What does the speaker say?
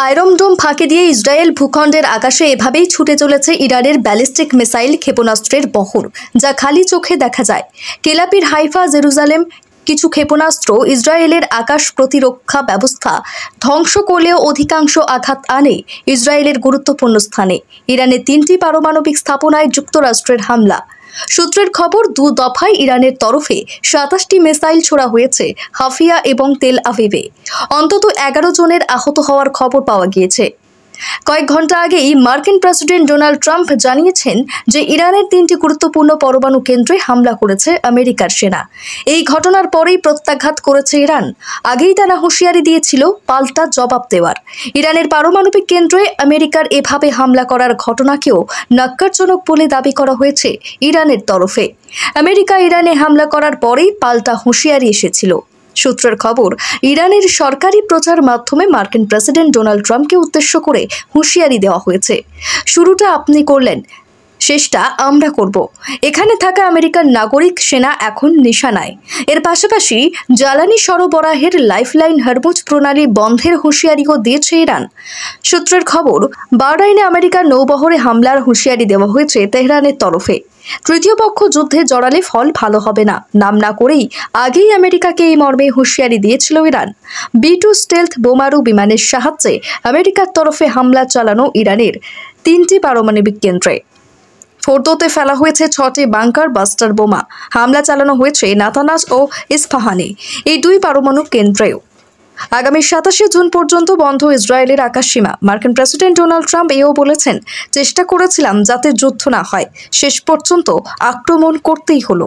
Iron ডোম ফাঁকি দিয়ে Israel ভূখণ্ডের আকাশে এভাবেই ছুটে চলেছে ইরানের ব্যালিস্টিক মিসাইল ক্ষেপণাস্ত্রের বহর, যা খালি চোখে দেখা যায়। তেলাপির হাইফা, জেরুজালেম কিছু ক্ষেপণাস্ত্র ইসরায়েলের আকাশ প্রতিরক্ষা ব্যবস্থা ধ্বংস করলেও অধিকাংশ আঘাত আনে ইসরায়েলের গুরুত্বপূর্ণ স্থানে। ইরানের 3টি পারমাণবিক স্থাপনায় যুক্তরাষ্ট্রের হামলা। সূত্রের খবর, 2 দফায় ইরানের তরফে 27টি মিসাইল ছোড়া হয়েছে হাফিয়া এবং তেল আভিভে। অন্তত 11 জনের আহত হওয়ার খবর পাওয়া গিয়েছে। কয়েক ঘন্টা আগেই মার্কিন প্রেসিডেন্ট ডোনাল্ড ট্রাম্প জানিয়েছেন যে ইরানের 3টি গুরুত্বপূর্ণ পরমাণু কেন্দ্রে হামলা করেছে আমেরিকার সেনা। এই ঘটনার পরেই প্রত্যাঘাত করেছে ইরান। আগেই তারা হুঁশিয়ারি দিয়েছিল পাল্টা জবাব দেওয়ার। ইরানের পারমাণবিক কেন্দ্রে আমেরিকার এভাবে হামলা করার ঘটনাকেও ন্যক্কারজনক বলে দাবি করা হয়েছে ইরানের তরফে। আমেরিকা ইরানে হামলা করার পরেই পাল্টা হুঁশিয়ারি এসেছিল। সূত্রের খবর, ইরানের সরকারি প্রচার মাধ্যমে মার্কিন প্রেসিডেন্ট ডোনাল্ড ট্রাম্পকে উদ্দেশ্য করে হুঁশিয়ারি দেওয়া হয়েছে। শুরুটা আপনি করলেন, শেষটা আমরা করব। এখানে থাকা আমেরিকার নাগরিক সেনা এখন নিশানায়। এর পাশাপাশি জ্বালানি সরবরাহের লাইফলাইন হরমুজ প্রণালী বন্ধের হুঁশিয়ারিও দিয়েছে ইরান। সূত্রের খবর, বাহরাইনে আমেরিকার নৌবহরে হামলার হুঁশিয়ারি দেওয়া হয়েছে তেহরানের তরফে। তৃতীয় পক্ষ যুদ্ধে জড়ালে ফল ভালো হবে না নাম না করেই আগেই আমেরিকাকে এই মর্মে হুঁশিয়ারি দিয়েছিল ইরান। B-2 স্টেলথ বোমারু বিমানের সাহায্যে আমেরিকার তরফে হামলা চালানো ইরানের 3টি পারমাণবিক কেন্দ্রে। ফোর্দোতে ফেলা হয়েছে 6টি বাংকার বাস্টার বোমা। হামলা চালানো হয়েছে নাতানাজ ও ইস্পাহানে, এই 2 পারমাণবিক কেন্দ্রেও। আগামী 27 জুন পর্যন্ত বন্ধ ইসরায়েলের আকাশসীমা। মার্কিন প্রেসিডেন্ট ডোনাল্ড ট্রাম্প এও বলেছেন, চেষ্টা করেছিলাম যাতে যুদ্ধ না হয়, শেষ পর্যন্ত আক্রমণ করতেই হলো।